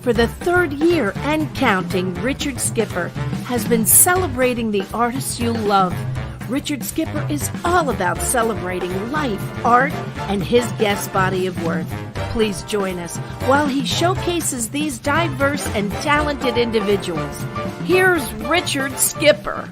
For the third year and counting, Richard Skipper has been celebrating the artists you love. Richard Skipper is all about celebrating life, art, and his guest body of work. Please join us while he showcases these diverse and talented individuals. Here's Richard Skipper.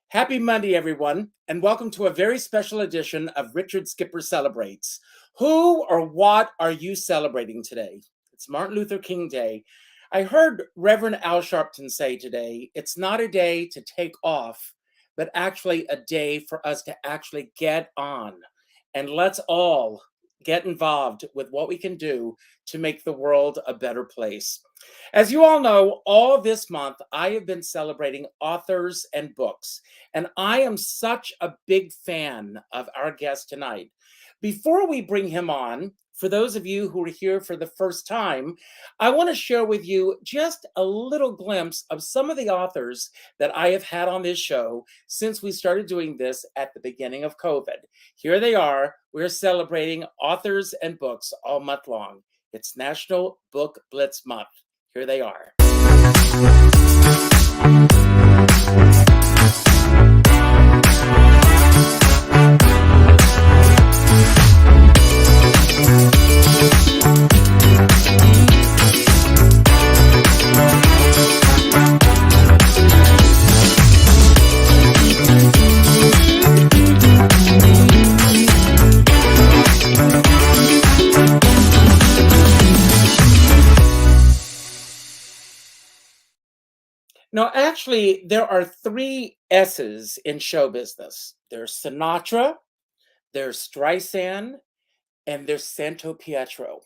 Happy Monday, everyone, and welcome to a very special edition of Richard Skipper Celebrates. Who or what are you celebrating today? It's Martin Luther King Day. I heard Reverend Al Sharpton say today, it's not a day to take off, but actually a day for us to actually get on. And let's all get involved with what we can do to make the world a better place. As you all know, all this month, I have been celebrating authors and books, and I am such a big fan of our guest tonight. Before we bring him on, for those of you who are here for the first time, I want to share with you just a little glimpse of some of the authors that I have had on this show since we started doing this at the beginning of COVID. Here they are. We're celebrating authors and books all month long. It's National Book Blitz Month. Here they are. Now, actually, there are three S's in show business. There's Sinatra, there's Streisand, and there's Santopietro.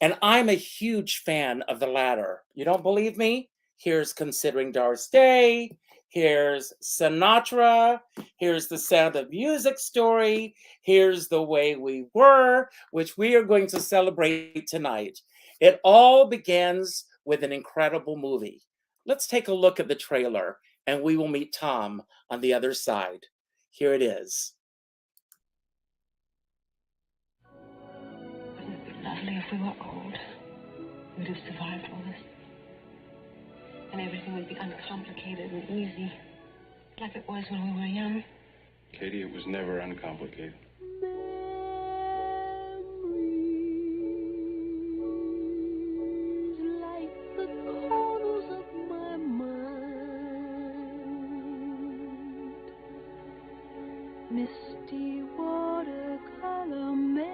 And I'm a huge fan of the latter. You don't believe me? Here's Considering Doris Day. Here's Sinatra. Here's The Sound of Music story. Here's The Way We Were, which we are going to celebrate tonight. It all begins with an incredible movie. Let's take a look at the trailer, and we will meet Tom on the other side. Here it is. Wouldn't it be lovely if we were old? We'd have survived all this. And everything would be uncomplicated and easy, like it was when we were young. Katie, it was never uncomplicated. Misty watercolor memories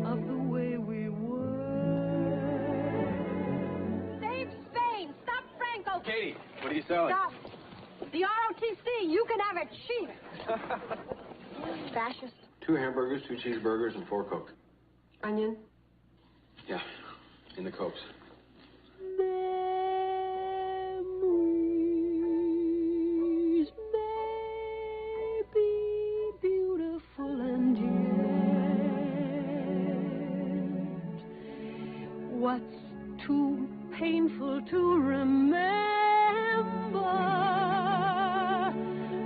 of the way we were. Save Spain! Stop Franco! Katie, what are you selling? Stop! The ROTC, you can have it cheap! Fascist. 2 hamburgers, 2 cheeseburgers, and 4 Coke. Onion? Yeah, in the Cokes. What's too painful to remember?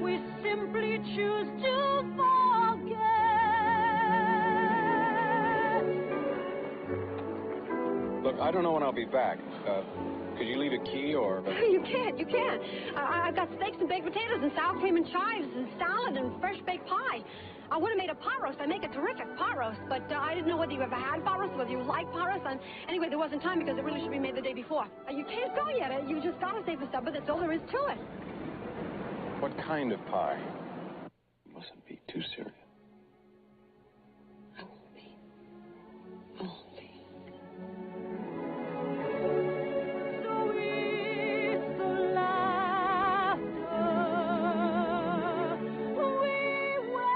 We simply choose to forget. Look, I don't know when I'll be back. Could you leave a key or... You can't. I've got steaks and baked potatoes and sour cream and chives and salad and fresh baked pie. I would have made a pot roast. I make a terrific pot roast, but I didn't know whether you ever had pot roast, whether you like pot roast. And anyway, there wasn't time because it really should be made the day before. You can't go yet. You just gotta stay for supper. That's all there is to it. What kind of pie? You mustn't be too serious. I won't be. I won't be. So it's the laughter we will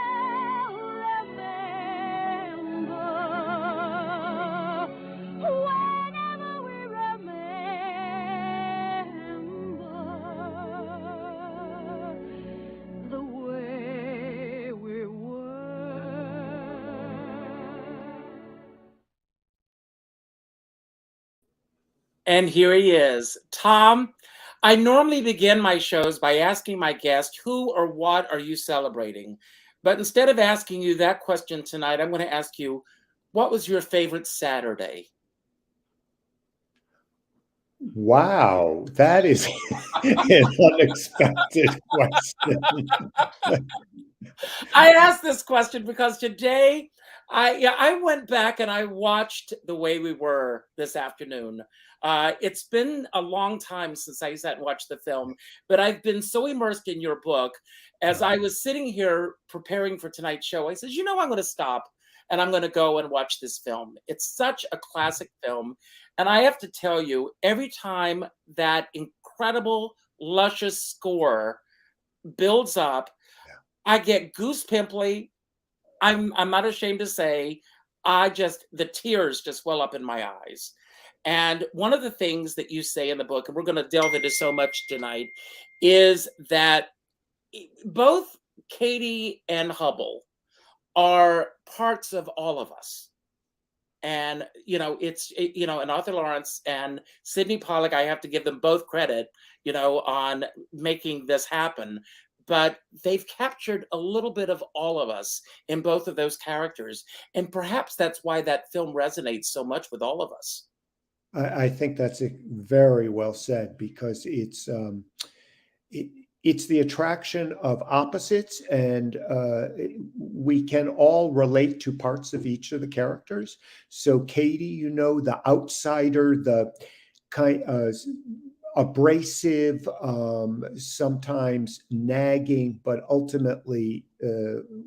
remember whenever we remember the way we were. And here he is. Tom, I normally begin my shows by asking my guest, who or what are you celebrating? But instead of asking you that question tonight, I'm going to ask you, what was your favorite Saturday? Wow, that is an unexpected question. I asked this question because today I went back and I watched The Way We Were this afternoon. It's been a long time since I sat and watched the film, but I've been so immersed in your book. As I was sitting here preparing for tonight's show, I said, you know, I'm going to stop and I'm going to go and watch this film. It's such a classic film. And I have to tell you, every time that incredible, luscious score builds up, I get goose pimply. I'm not ashamed to say, the tears just well up in my eyes. And one of the things that you say in the book, and we're going to delve into so much tonight, is that both Katie and Hubble are parts of all of us. And, you know, and Arthur Laurents and Sidney Pollack, I have to give them both credit, you know, on making this happen. But they've captured a little bit of all of us in both of those characters. And perhaps that's why that film resonates so much with all of us. I think that's very well said, because it's the attraction of opposites, and we can all relate to parts of each of the characters. So Katie, you know, the outsider, the kind abrasive, sometimes nagging, but ultimately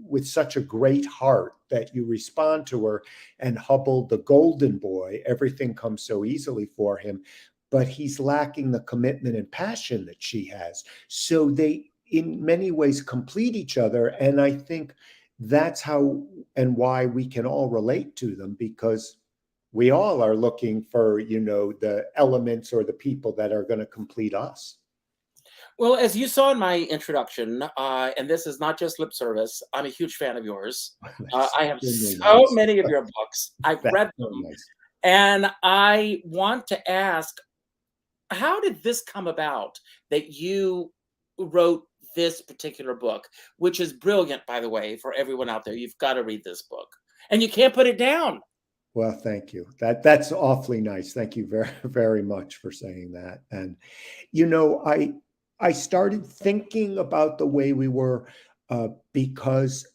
with such a great heart that you respond to her. And Hubble, the golden boy, everything comes so easily for him, but he's lacking the commitment and passion that she has. So they, in many ways, complete each other. And I think that's how and why we can all relate to them, because we all are looking for, you know, the elements or the people that are going to complete us. Well, as you saw in my introduction, and this is not just lip service, I'm a huge fan of yours. I have so many of your books. I've read them. And I want to ask, how did this come about that you wrote this particular book, which is brilliant, by the way, for everyone out there? You've got to read this book. And you can't put it down. Well, thank you. That's awfully nice. Thank you very, very much for saying that. And, you know, I started thinking about The Way We Were because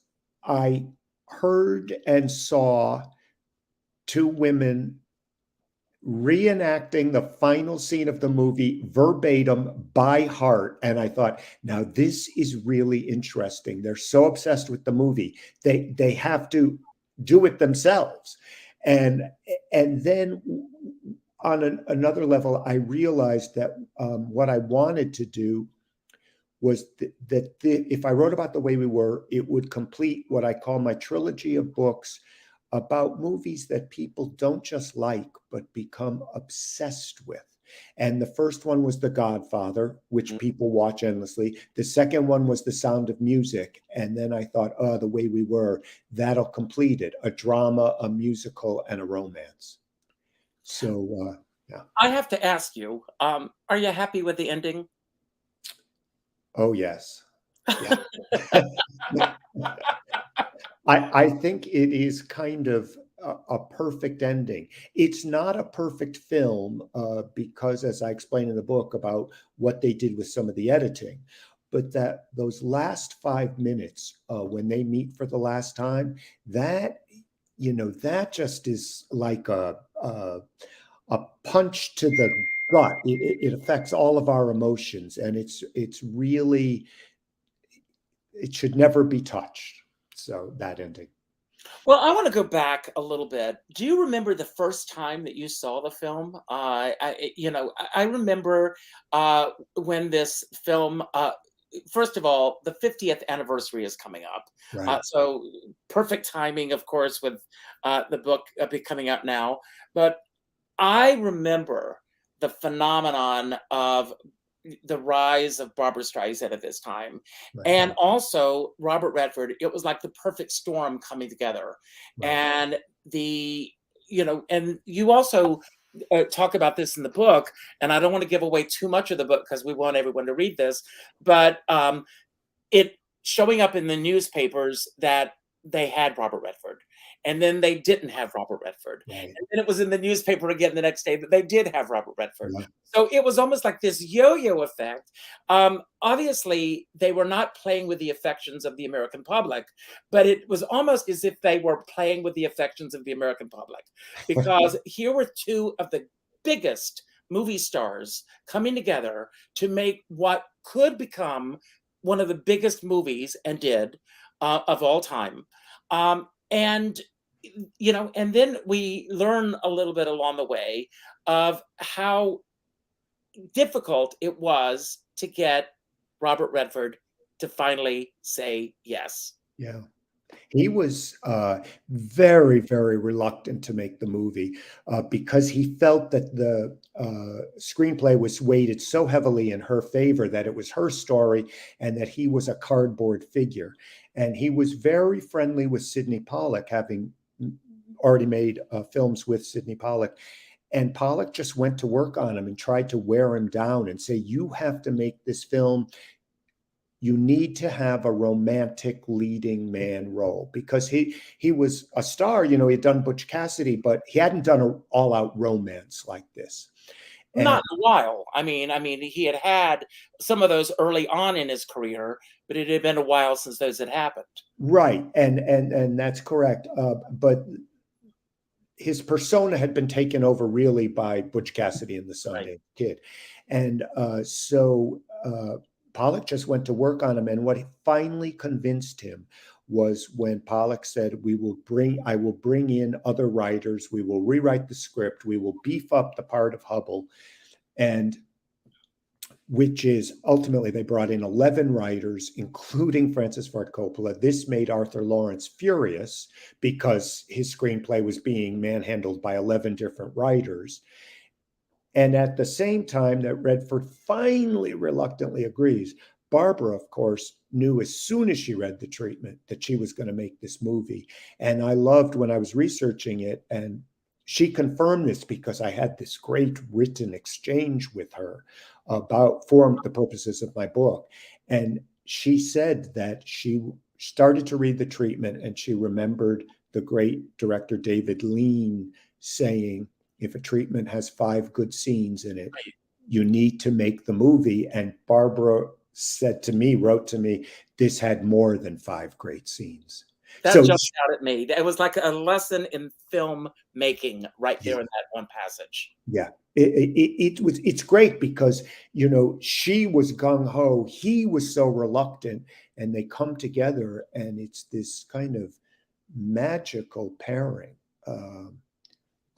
I heard and saw two women reenacting the final scene of the movie verbatim by heart. And I thought, now this is really interesting. They're so obsessed with the movie. They have to do it themselves. And then on another level, I realized that what I wanted to do was that if I wrote about The Way We Were, it would complete what I call my trilogy of books about movies that people don't just like, but become obsessed with. And the first one was The Godfather, which people watch endlessly. The second one was The Sound of Music. And then I thought, oh, The Way We Were, that'll complete it. A drama, a musical, and a romance. So, yeah. I have to ask you, are you happy with the ending? Oh, yes. Yeah. I think it is kind of a perfect ending. It's not a perfect film because, as I explain in the book, about what they did with some of the editing, but that those last 5 minutes when they meet for the last time, that, you know, that just is like a punch to the gut. It affects all of our emotions, and it's really, it should never be touched. So that ending. Well, I want to go back a little bit. Do you remember the first time that you saw the film? I remember when this film, first of all, the 50th anniversary is coming up. Right. So perfect timing, of course, with the book coming out now. But I remember the phenomenon of the rise of Barbra Streisand at this time. Right. And also Robert Redford. It was like the perfect storm coming together. Right. And and you also talk about this in the book, and I don't want to give away too much of the book because we want everyone to read this, but it showing up in the newspapers that they had Robert Redford, and then they didn't have Robert Redford. Right. And then it was in the newspaper again the next day that they did have Robert Redford. Yeah. So it was almost like this yo-yo effect. Obviously, they were not playing with the affections of the American public, but it was almost as if they were playing with the affections of the American public, because here were two of the biggest movie stars coming together to make what could become one of the biggest movies, and did, of all time. And and then we learn a little bit along the way of how difficult it was to get Robert Redford to finally say yes. Yeah. He was very, very reluctant to make the movie because he felt that the screenplay was weighted so heavily in her favor, that it was her story and that he was a cardboard figure. And he was very friendly with Sidney Pollack, having already made films with Sidney Pollack. And Pollack just went to work on him and tried to wear him down and say, you have to make this film. You need to have a romantic leading man role, because he was a star. He had done Butch Cassidy, but he hadn't done an all-out romance like this. Not in a while. I mean, he had some of those early on in his career, but it had been a while since those had happened. Right, and that's correct. But his persona had been taken over really by Butch Cassidy and the Sundance Kid, and so Pollack just went to work on him. And what finally convinced him was when Pollack said, I will bring in other writers. We will rewrite the script. We will beef up the part of Hubble. And which is ultimately, they brought in 11 writers, including Francis Ford Coppola. This made Arthur Laurents furious because his screenplay was being manhandled by 11 different writers. And at the same time that Redford finally reluctantly agrees, Barbra, of course, knew as soon as she read the treatment that she was going to make this movie. And I loved when I was researching it, and she confirmed this because I had this great written exchange with her for the purposes of my book. And she said that she started to read the treatment and she remembered the great director David Lean saying, if a treatment has 5 good scenes in it, you need to make the movie. And Barbra wrote to me, this had more than 5 great scenes. That jumped out at me. It was like a lesson in filmmaking right there in that one passage. Yeah, it's great because, she was gung-ho, he was so reluctant, and they come together and it's this kind of magical pairing.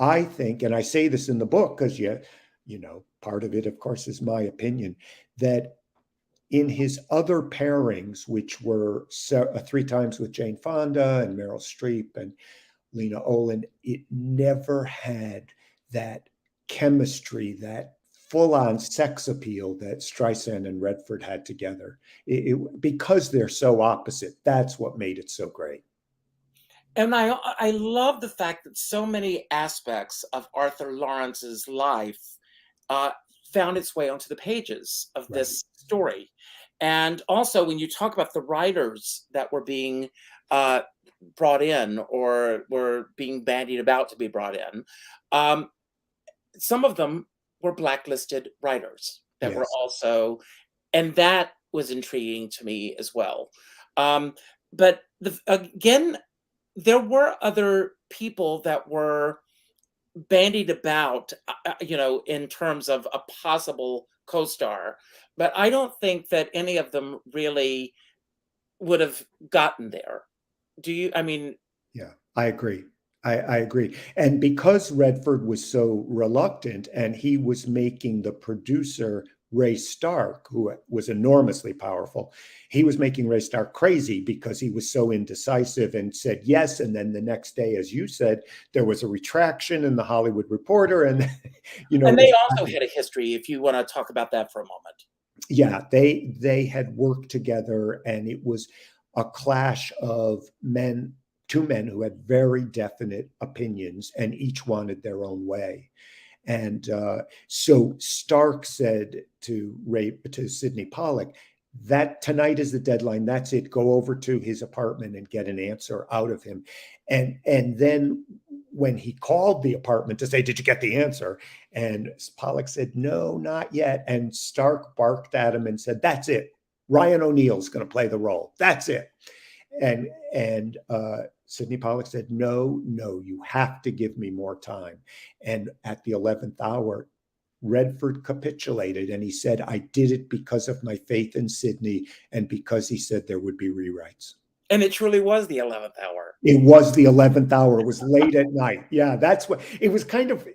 I think, and I say this in the book because, part of it, of course, is my opinion, that in his other pairings, which were 3 times with Jane Fonda and Meryl Streep and Lena Olin, it never had that chemistry, that full-on sex appeal that Streisand and Redford had together. Because they're so opposite, that's what made it so great. And I love the fact that so many aspects of Arthur Laurents's life found its way onto the pages of this story. And also, when you talk about the writers that were being brought in or were being bandied about to be brought in, some of them were blacklisted writers that were also, and that was intriguing to me as well. But again, there were other people that were bandied about, in terms of a possible co-star, but I don't think that any of them really would have gotten there. Do you? Yeah, I agree. I agree. And because Redford was so reluctant, and he was making the producer, Ray Stark, who was enormously powerful, he was making Ray Stark crazy because he was so indecisive and said yes. And then the next day, as you said, there was a retraction in the Hollywood Reporter. And, and they also had a history, if you want to talk about that for a moment. Yeah, they had worked together, and it was a clash of 2 men who had very definite opinions, and each wanted their own way. And so Stark said to Sidney Pollack, that tonight is the deadline. That's it. Go over to his apartment and get an answer out of him. And then when he called the apartment to say, did you get the answer? And Pollock said, no, not yet. And Stark barked at him and said, that's it. Ryan O'Neill's going to play the role. That's it. And Sidney Pollack said, no, you have to give me more time. And at the 11th hour, Redford capitulated, and he said, I did it because of my faith in Sidney and because he said there would be rewrites. And it truly was the 11th hour. It was the 11th hour. It was late at night. Yeah, that's what it was, kind of,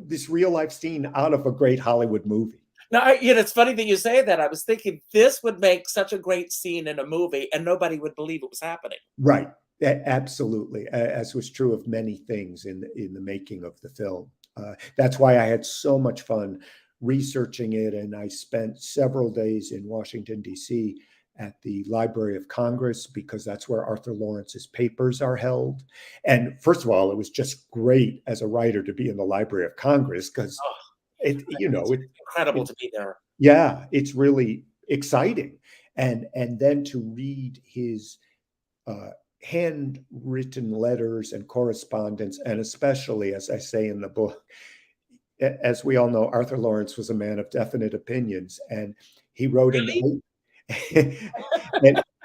this real life scene out of a great Hollywood movie. Now, it's funny that you say that. I was thinking this would make such a great scene in a movie and nobody would believe it was happening. Right. Absolutely. As was true of many things in the making of the film. That's why I had so much fun researching it. And I spent several days in Washington, D.C. at the Library of Congress, because that's where Arthur Laurents's papers are held. And first of all, it was just great as a writer to be in the Library of Congress, because it's incredible to be there. Yeah, it's really exciting. And then to read his handwritten letters and correspondence, and especially, as I say in the book, as we all know, Arthur Laurents was a man of definite opinions, and he wrote yeah,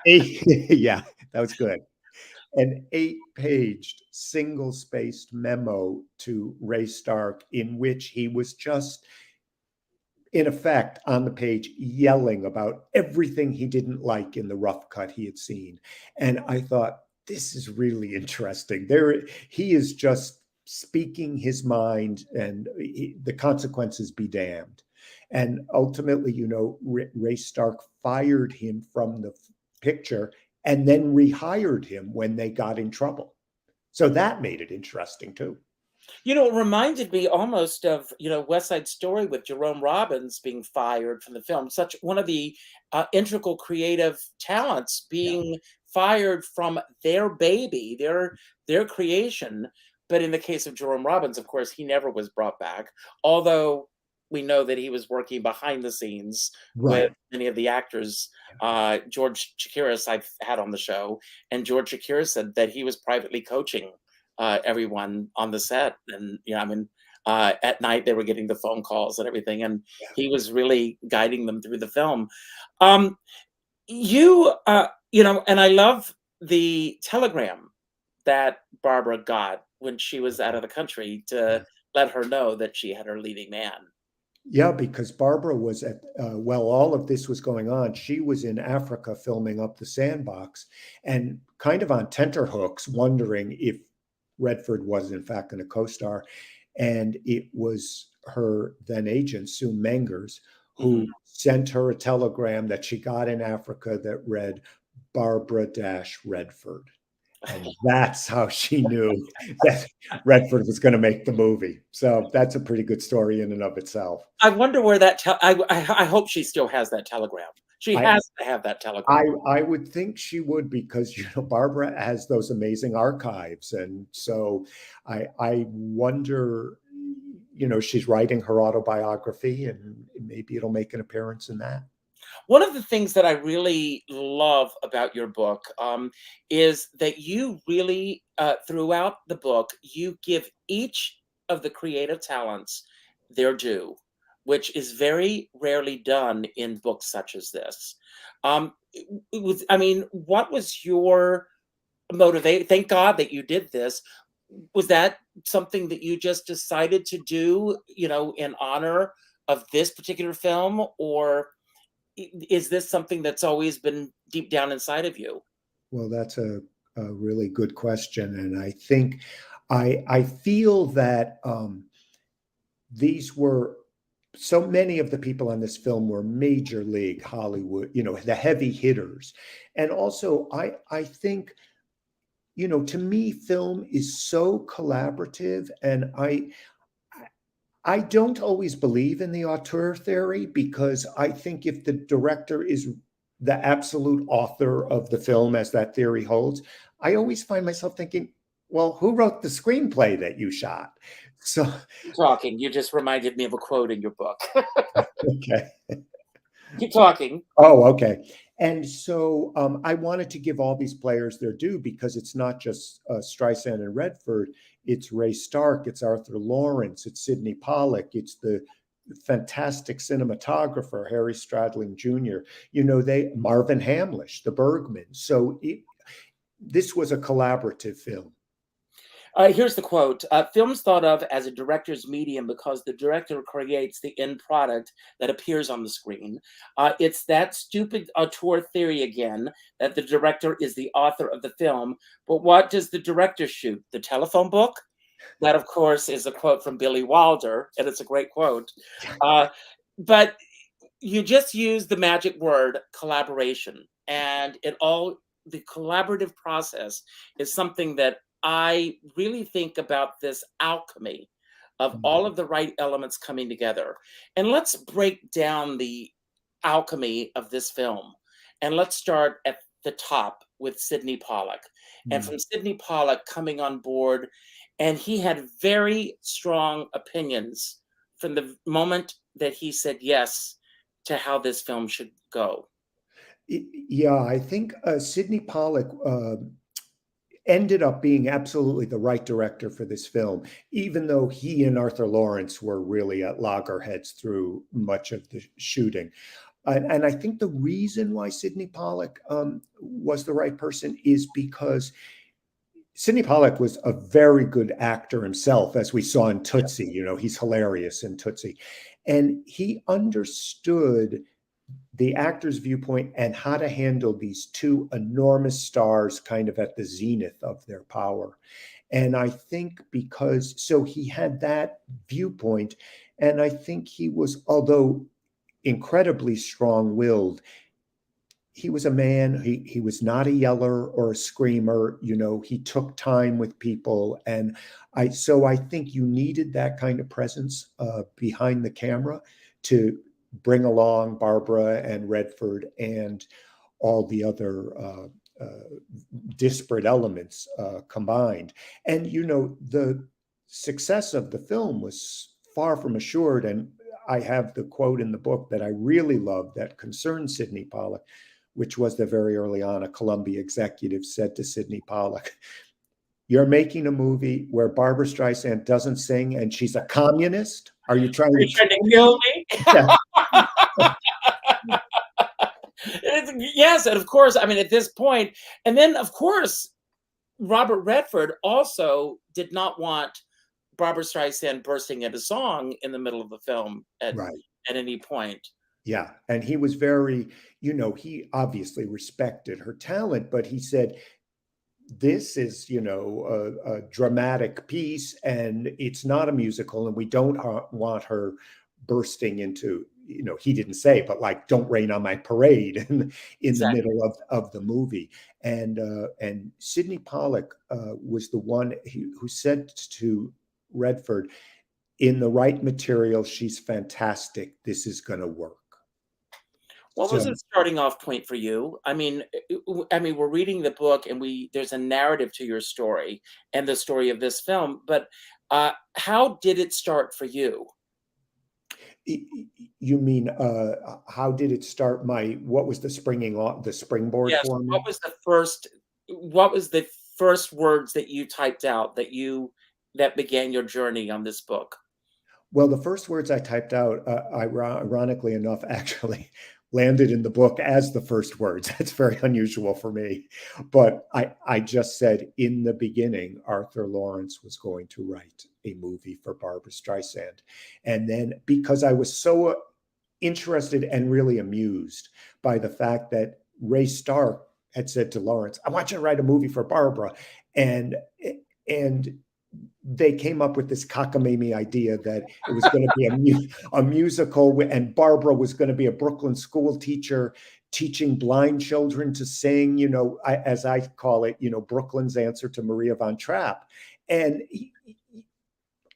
that was good. An 8-page single-spaced memo to Ray Stark, in which he was just, in effect, on the page yelling about everything he didn't like in the rough cut he had seen. And I thought, this is really interesting. He is just speaking his mind, and the consequences be damned. And ultimately, Ray Stark fired him from the picture and then rehired him when they got in trouble. So that made it interesting too. It reminded me almost of, West Side Story with Jerome Robbins being fired from the film. Such one of the integral creative talents being fired from their baby, their creation. But in the case of Jerome Robbins, of course, he never was brought back, although we know that he was working behind the scenes with many of the actors. George Chakiris I've had on the show, and George Chakiris said that he was privately coaching everyone on the set. And, at night they were getting the phone calls and everything, and he was really guiding them through the film. And I love the telegram that Barbara got when she was out of the country to let her know that she had her leading man. Yeah, because Barbara was while all of this was going on, she was in Africa filming Up the Sandbox, and kind of on tenterhooks, wondering if Redford was in fact going to co-star. And it was her then agent, Sue Mengers, who sent her a telegram that she got in Africa that read Barbra-Redford. And that's how she knew that Redford was going to make the movie. So that's a pretty good story in and of itself. I wonder where that, I hope she still has that telegram. She has to have that telegram. I would think she would, because, Barbara has those amazing archives. And so I wonder, she's writing her autobiography, and maybe it'll make an appearance in that. One of the things that I really love about your book is that you really, throughout the book, you give each of the creative talents their due, which is very rarely done in books such as this. What was your motivation? Thank God that you did this. Was that something that you just decided to do, in honor of this particular film, or is this something that's always been deep down inside of you? Well, that's a really good question. And I think I feel that these were, so many of the people on this film were major league Hollywood, the heavy hitters. And also, I think, to me, film is so collaborative, and I don't always believe in the auteur theory, because I think if the director is the absolute author of the film, as that theory holds, I always find myself thinking, well, who wrote the screenplay that you shot? So You just reminded me of a quote in your book. Okay. Keep talking. Oh, okay. And so I wanted to give all these players their due because it's not just Streisand and Redford. It's Ray Stark, it's Arthur Laurents, it's Sidney Pollack, it's the fantastic cinematographer Harry Stradling Jr. They Marvin Hamlish, the Bergman. So this was a collaborative film. Here's the quote. Film's thought of as a director's medium because the director creates the end product that appears on the screen. It's that stupid auteur theory again, that the director is the author of the film. But what does the director shoot? The telephone book? That, of course, is a quote from Billy Wilder, and it's a great quote. But you just use the magic word collaboration, and the collaborative process is something that I really think about, this alchemy of all of the right elements coming together. And let's break down the alchemy of this film. And let's start at the top with Sidney Pollack. And from Sidney Pollack coming on board, and he had very strong opinions from the moment that he said yes to how this film should go. Yeah, I think Sidney Pollack ended up being absolutely the right director for this film, even though he and Arthur Laurents were really at loggerheads through much of the shooting. And I think the reason why Sidney Pollack was the right person is because Sidney Pollack was a very good actor himself, as we saw in Tootsie. He's hilarious in Tootsie. And he understood the actor's viewpoint and how to handle these two enormous stars kind of at the zenith of their power. And I think so he had that viewpoint. And I think he was, although incredibly strong-willed, he was a man, he was not a yeller or a screamer, he took time with people. And I think you needed that kind of presence behind the camera to bring along Barbra and Redford and all the other disparate elements combined. And, the success of the film was far from assured. And I have the quote in the book that I really love that concerns Sidney Pollack, which was that very early on, a Columbia executive said to Sidney Pollack, "You're making a movie where Barbra Streisand doesn't sing and she's a communist? Are you trying to kill me?" Yeah. Yes, and of course, I mean, at this point, and then of course, Robert Redford also did not want Barbra Streisand bursting into song in the middle of the film at any point. Yeah, and he was very, he obviously respected her talent, but he said, this is, a dramatic piece and it's not a musical, and we don't want her bursting into, he didn't say, but like, don't rain on my parade in the middle of the movie. And Sidney Pollack was the one who said to Redford, in the right material, she's fantastic. This is going to work. What was the starting off point for you? I mean, we're reading the book, and there's a narrative to your story and the story of this film. But how did it start for you? You mean how did it start? What was the springboard for me? What was the first words that you typed out that began your journey on this book? Well, the first words I typed out, ironically enough, actually landed in the book as the first words. That's very unusual for me. But I just said, in the beginning, Arthur Laurents was going to write a movie for Barbra Streisand. And then, because I was so interested and really amused by the fact that Ray Stark had said to Laurents, "I want you to write a movie for Barbra." And they came up with this cockamamie idea that it was going to be a musical, and Barbra was going to be a Brooklyn school teacher teaching blind children to sing, as I call it, Brooklyn's answer to Maria von Trapp. And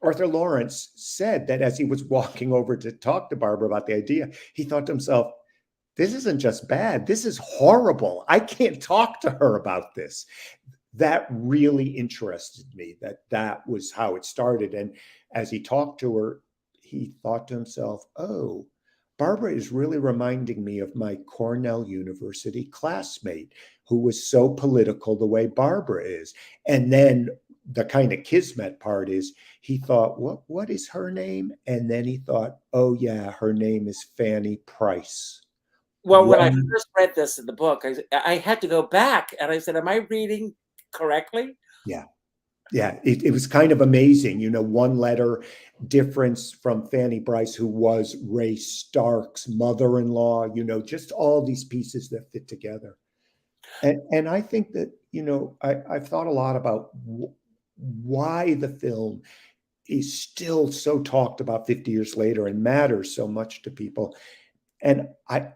Arthur Laurents said that as he was walking over to talk to Barbra about the idea, he thought to himself, this isn't just bad, this is horrible. I can't talk to her about this. That really interested me, that was how it started. And as he talked to her, he thought to himself, oh, Barbara is really reminding me of my Cornell University classmate who was so political the way Barbara is. And then the kind of kismet part is he thought, what is her name? And then he thought, oh yeah, her name is Fanny Price. Well, when I first read this in the book, I had to go back and I said, am I reading correctly? Yeah. Yeah, it was kind of amazing, one letter difference from Fanny Price, who was Ray Stark's mother-in-law, just all these pieces that fit together. And I think that, I've thought a lot about why the film is still so talked about 50 years later and matters so much to people. And I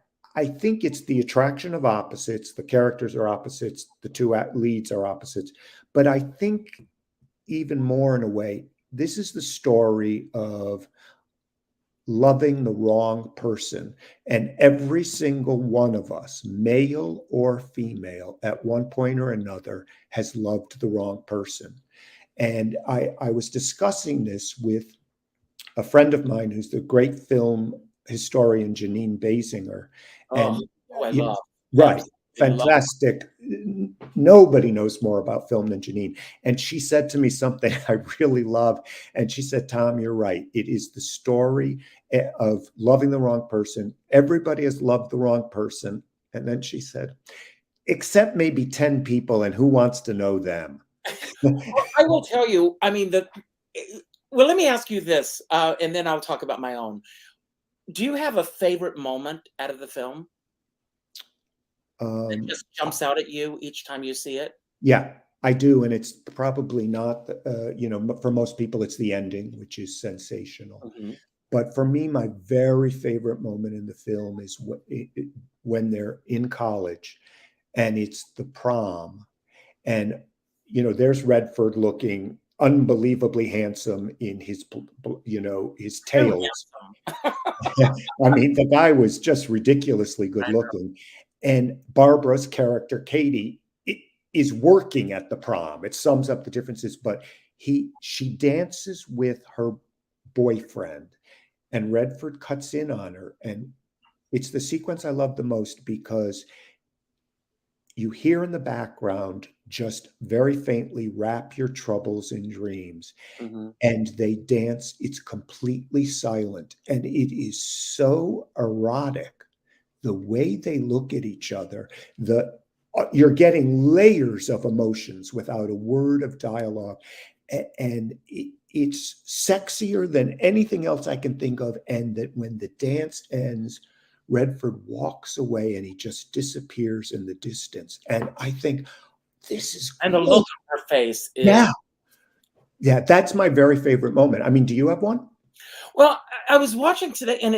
think it's the attraction of opposites. The characters are opposites. The two leads are opposites. But I think even more in a way, this is the story of loving the wrong person. And every single one of us, male or female, at one point or another, has loved the wrong person. And I was discussing this with a friend of mine who's the great film historian, Janine Basinger. And I love. Right. Fantastic. Nobody knows more about film than Janine. And she said to me something I really love. And she said, Tom, you're right. It is the story of loving the wrong person. Everybody has loved the wrong person. And then she said, except maybe 10 people, and who wants to know them? Well, I will tell you, I mean, well, let me ask you this, and then I'll talk about my own. Do you have a favorite moment out of the film? It just jumps out at you each time you see it? Yeah, I do. And it's probably not, for most people, it's the ending, which is sensational. Mm-hmm. But for me, my very favorite moment in the film is when they're in college and it's the prom. And, there's Redford looking unbelievably handsome in his tails. I mean, the guy was just ridiculously good looking. And Barbara's character, Katie, is working at the prom. It sums up the differences, but she dances with her boyfriend and Redford cuts in on her. And it's the sequence I love the most because you hear in the background just very faintly, wrap your troubles in dreams. Mm-hmm. And they dance. It's completely silent. And it is so erotic. The way they look at each other, you're getting layers of emotions without a word of dialogue. And it's sexier than anything else I can think of. And that when the dance ends, Redford walks away and he just disappears in the distance. And I think this is great. And the look on her face is... Yeah, that's my very favorite moment. I mean, do you have one? Well, I was watching today and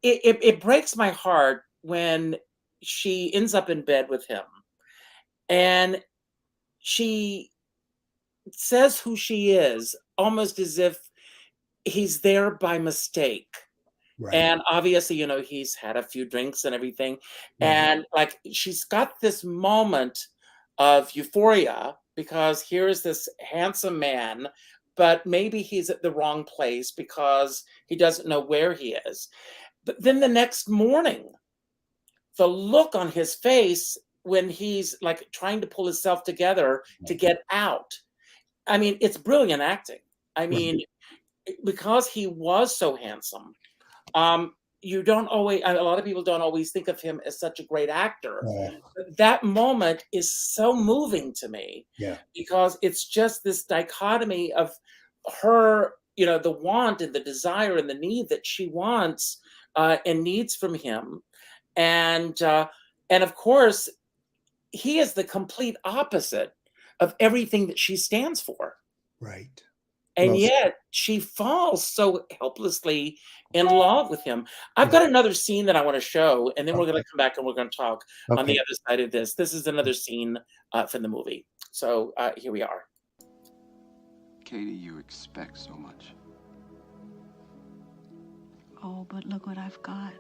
it breaks my heart when she ends up in bed with him and she says who she is, almost as if he's there by mistake. Right. And obviously, he's had a few drinks and everything. Mm-hmm. And like, she's got this moment of euphoria because here's this handsome man, but maybe he's at the wrong place because he doesn't know where he is. But then the next morning, the look on his face when he's like trying to pull himself together to get out. I mean, it's brilliant acting. I mean, because he was so handsome, you don't always, a lot of people don't always think of him as such a great actor. But that moment is so moving to me because it's just this dichotomy of her, the want and the desire and the need that she wants and needs from him. And of course, he is the complete opposite of everything that she stands for. Right. And yet she falls so helplessly in love with him. I've got another scene that I want to show, and then we're going to come back and we're going to talk on the other side of this. This is another scene from the movie. So here we are. Katie, you expect so much. Oh, but look what I've got.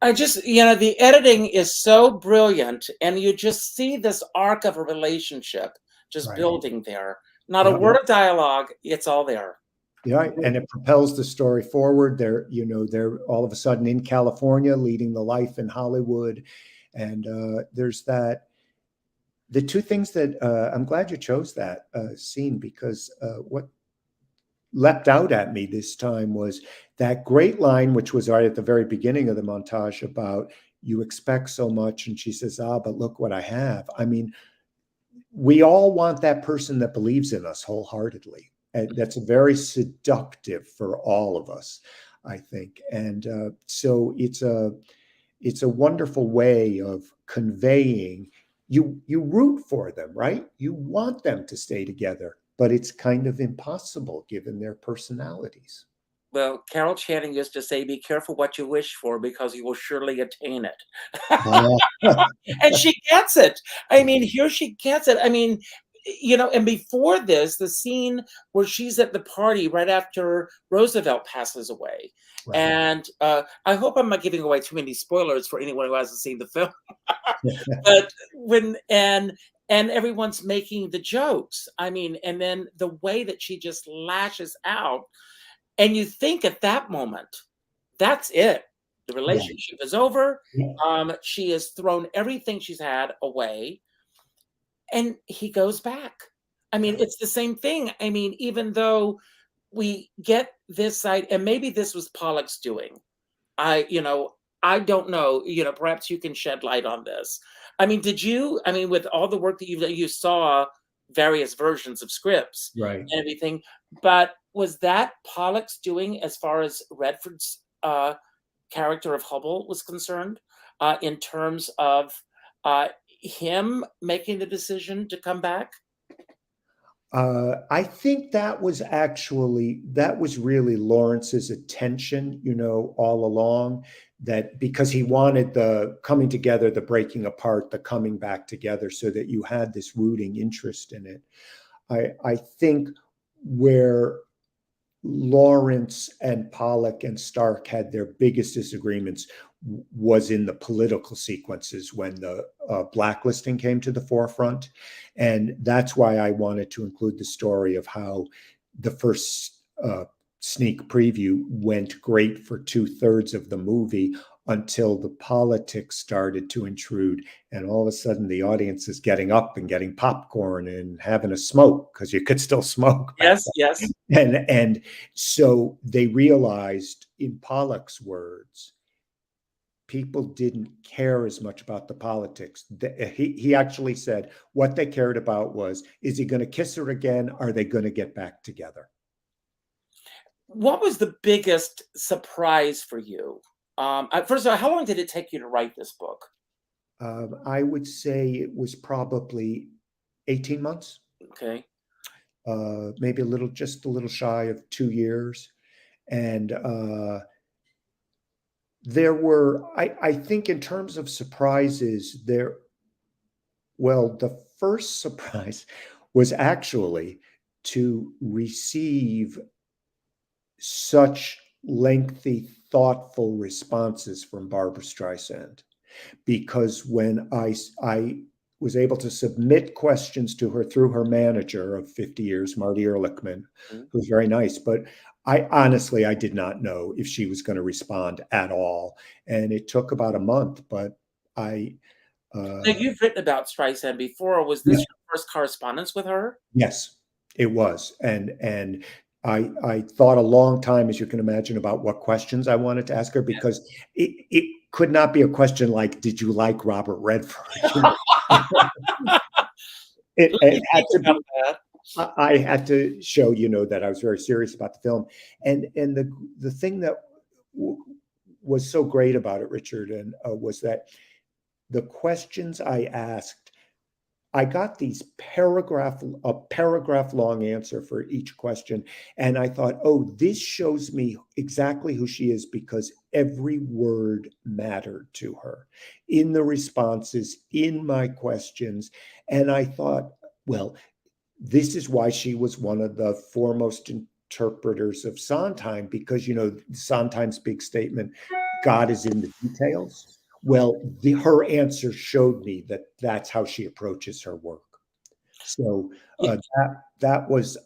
I just, the editing is so brilliant, and you just see this arc of a relationship just Right. building there. Not a Yeah. word of dialogue, it's all there. Yeah, and it propels the story forward. They're all of a sudden in California, leading the life in Hollywood, and there's the two things that I'm glad you chose that scene, because what leapt out at me this time was that great line, which was right at the very beginning of the montage about you expect so much, and she says, "Ah, but look what I have." I mean, we all want that person that believes in us wholeheartedly. And that's very seductive for all of us, I think. And so it's a wonderful way of conveying. You root for them, right? You want them to stay together, but it's kind of impossible given their personalities. Well, Carol Channing used to say, "Be careful what you wish for, because you will surely attain it." Uh, And she gets it. I mean, here she gets it. I mean, and before this, the scene where she's at the party right after Roosevelt passes away. right. And I hope I'm not giving away too many spoilers for anyone who hasn't seen the film. But and everyone's making the jokes. I mean, and then the way that she just lashes out, and you think at that moment, that's it. The relationship is over. Yeah. She has thrown everything she's had away, and he goes back. I mean, it's the same thing. I mean, even though we get this side, and maybe this was Pollock's doing. I don't know. Perhaps you can shed light on this. I mean, with all the work that you saw various versions of scripts Right. and everything, but was that Pollock's doing as far as Redford's character of Hubble was concerned, in terms of him making the decision to come back? I think that was really Lawrence's attention, all along, that because he wanted the coming together, the breaking apart, the coming back together, so that you had this rooting interest in it. I think where Lawrence and Pollock and Stark had their biggest disagreements was in the political sequences when the blacklisting came to the forefront. And that's why I wanted to include the story of how the first sneak preview went great for 2/3 of the movie, until the politics started to intrude. And all of a sudden the audience is getting up and getting popcorn and having a smoke, because you could still smoke. Yes, yes. And so they realized, in Pollock's words, people didn't care as much about the politics. He actually said what they cared about was, is he going to kiss her again? Are they going to get back together? What was the biggest surprise for you? First of all, how long did it take you to write this book? I would say it was probably 18 months. Okay. Maybe just a little shy of 2 years. And there were, I think, in terms of surprises, the first surprise was actually to receive such lengthy, thoughtful responses from Barbra Streisand. Because when I was able to submit questions to her through her manager of 50 years, Marty Ehrlichman, who's very nice, but I did not know if she was going to respond at all. And it took about a month, but now, you've written about Streisand before. Was this your first correspondence with her? Yes, it was. And I thought a long time, as you can imagine, about what questions I wanted to ask her, because it could not be a question like, did you like Robert Redford? It had to be, I had to show, that I was very serious about the film. And the thing that was so great about it, Richard, and was that the questions I asked, I got a paragraph long answer for each question. And I thought, oh, this shows me exactly who she is, because every word mattered to her in the responses, in my questions. And I thought, well, this is why she was one of the foremost interpreters of Sondheim, because, Sondheim's big statement, God is in the details. Well, her answer showed me that that's how she approaches her work. So that was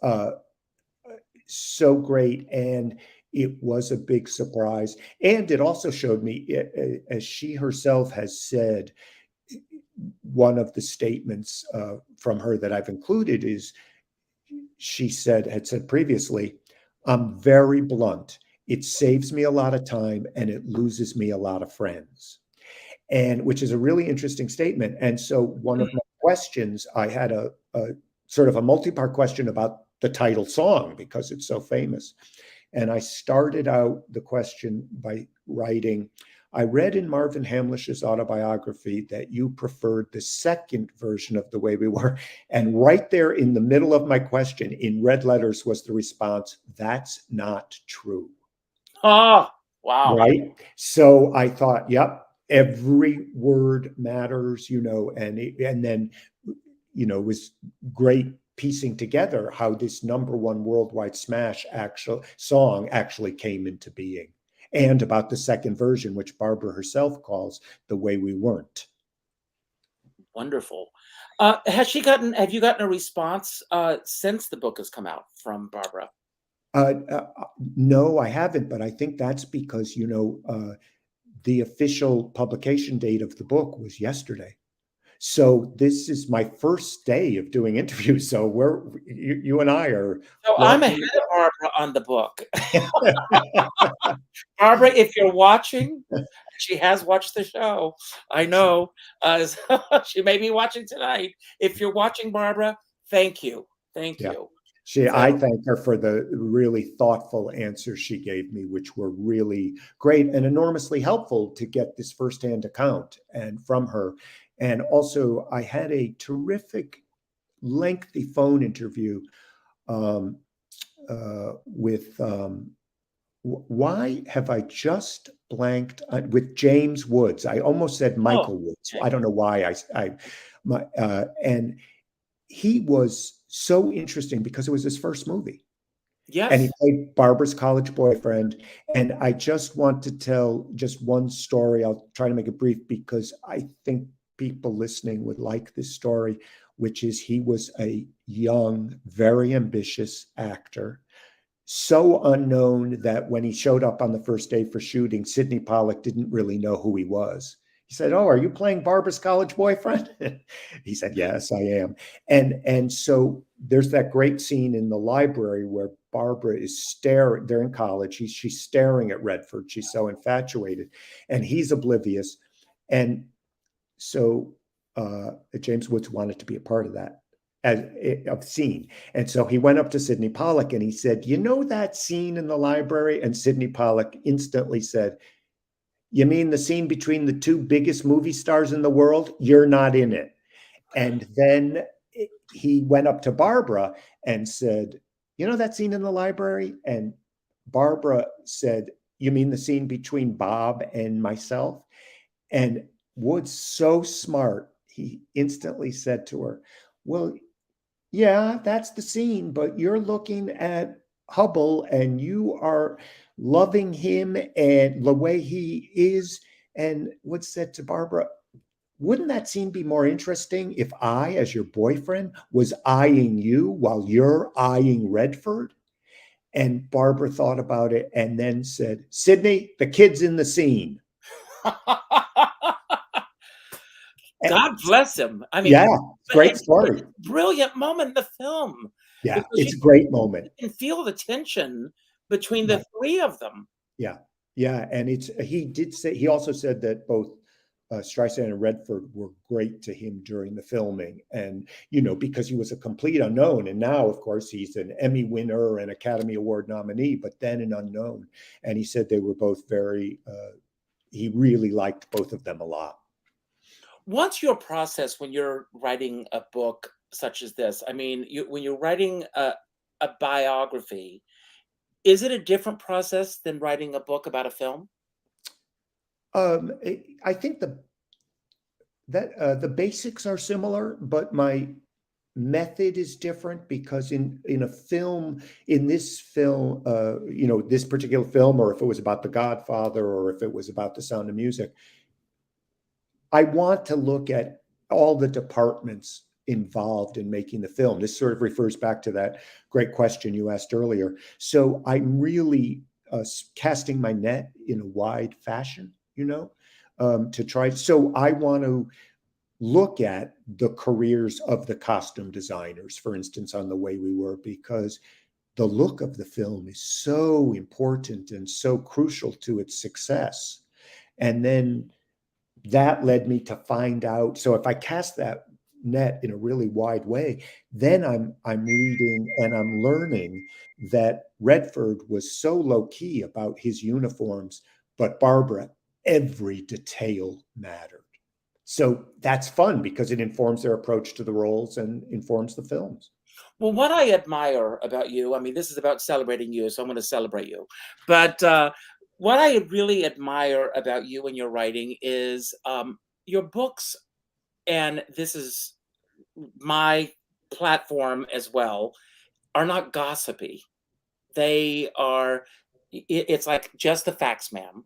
so great, and it was a big surprise. And it also showed me, as she herself has said, one of the statements from her that I've included is, had said previously, I'm very blunt. It saves me a lot of time and it loses me a lot of friends. And which is a really interesting statement. And so one of my questions, I had a sort of a multi-part question about the title song because it's so famous. And I started out the question by writing, I read in Marvin Hamlish's autobiography that you preferred the second version of The Way We Were. And right there in the middle of my question in red letters was the response, that's not true. Oh, wow. Right. So I thought, yep, every word matters, and then, it was great piecing together how this #1 worldwide smash song actually came into being, and about the second version, which Barbra herself calls The Way We Weren't. Wonderful. Have you gotten a response since the book has come out from Barbra? No, I haven't, but I think that's because, the official publication date of the book was yesterday. So this is my first day of doing interviews. So you and I are. So I'm ahead of Barbra on the book. Barbra, if you're watching, she has watched the show. I know. She may be watching tonight. If you're watching, Barbra, thank you. Thank you. I thank her for the really thoughtful answers she gave me, which were really great and enormously helpful to get this firsthand account and from her. And also, I had a terrific, lengthy phone interview with, why have I just blanked, with James Woods. I almost said Michael Woods. I don't know why and he was so interesting because it was his first movie. Yes. And he played Barbara's college boyfriend. And I just want to tell just one story. I'll try to make it brief because I think people listening would like this story, which is he was a young, very ambitious actor, so unknown that when he showed up on the first day for shooting, Sidney Pollack didn't really know who he was. He said, "Oh, are you playing Barbara's college boyfriend?" He said, "Yes, I am." And so there's that great scene in the library where Barbra is staring. They're in college. She's staring at Redford. She's so infatuated, and he's oblivious. And so James Woods wanted to be a part of that scene. And so he went up to Sidney Pollack and he said, "You know that scene in the library?" And Sidney Pollack instantly said, "You mean the scene between the two biggest movie stars in the world? You're not in it." And then he went up to Barbra and said, "You know that scene in the library?" And Barbra said, "You mean the scene between Bob and myself?" And Woods, so smart, he instantly said to her, "Well, yeah, that's the scene, but you're looking at Hubble and you are loving him and the way he is." And Woods said to Barbra, "Wouldn't that scene be more interesting if I, as your boyfriend, was eyeing you while you're eyeing Redford?" And Barbra thought about it and then said, "Sidney, the kid's in the scene." God bless him. I mean, yeah, great story. Brilliant moment in the film. Yeah, it's a great moment. You can feel the tension between the three of them. Yeah. And he also said that both Streisand and Redford were great to him during the filming. And, because he was a complete unknown. And now, of course, he's an Emmy winner and Academy Award nominee, but then an unknown. And he said they were both he really liked both of them a lot. What's your process when you're writing a book such as this? I mean, when you're writing a biography, is it a different process than writing a book about a film? I think the basics are similar, but my method is different because in a film, in this film, this particular film, or if it was about The Godfather, or if it was about The Sound of Music, I want to look at all the departments involved in making the film. This sort of refers back to that great question you asked earlier. So I'm really casting my net in a wide fashion, to try. So I want to look at the careers of the costume designers, for instance, on The Way We Were, because the look of the film is so important and so crucial to its success. And then that led me to find out. So if I cast that net in a really wide way, then I'm reading and I'm learning that Redford was so low key about his uniforms, but Barbra, every detail mattered. So that's fun because it informs their approach to the roles and informs the films. Well, what I admire about you, I mean, this is about celebrating you, so I'm going to celebrate you. But what I really admire about you and your writing is your books, and this is my platform as well, are not gossipy. They are, it's like just the facts, ma'am.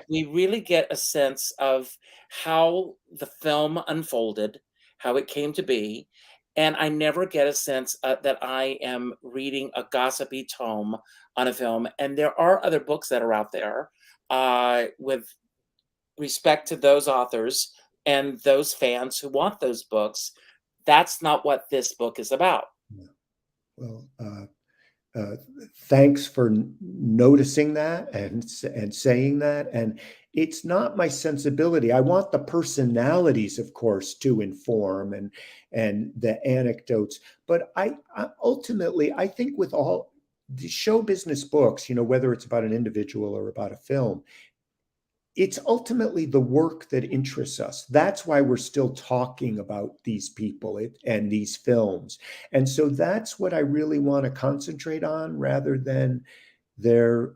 We really get a sense of how the film unfolded, how it came to be. And I never get a sense that I am reading a gossipy tome on a film. And there are other books that are out there with respect to those authors and those fans who want those books. That's not what this book is about. Yeah. Well, thanks for noticing that and saying that. And it's not my sensibility. I want the personalities, of course, to inform and the anecdotes. But I ultimately, I think with all the show business books, whether it's about an individual or about a film, it's ultimately the work that interests us. That's why we're still talking about these people and these films. And so that's what I really want to concentrate on rather than their,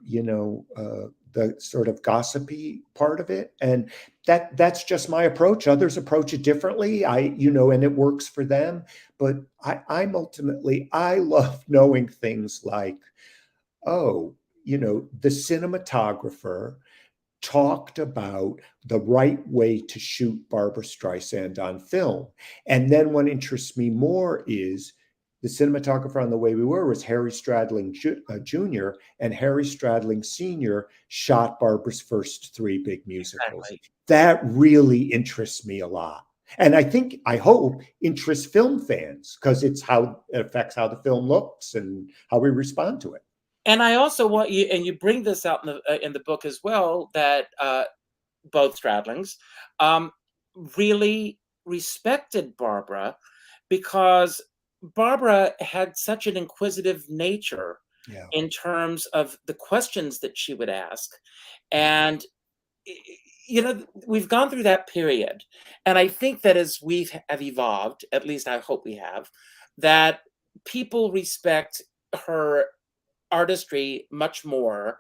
the sort of gossipy part of it. And that's just my approach. Others approach it differently. And it works for them. But I'm ultimately, I love knowing things like, the cinematographer talked about the right way to shoot Barbra Streisand on film. And then what interests me more is the cinematographer on The Way We Were was Harry Stradling Jr., and Harry Stradling Sr. shot Barbara's first 3 big musicals. Exactly. That really interests me a lot. And I hope interests film fans because it affects how the film looks and how we respond to it. And I also want you, and you bring this out in the book as well, that both Stradlings really respected Barbra because Barbra had such an inquisitive nature in terms of the questions that she would ask. And, we've gone through that period. And I think that as we have evolved, at least I hope we have, that people respect her artistry much more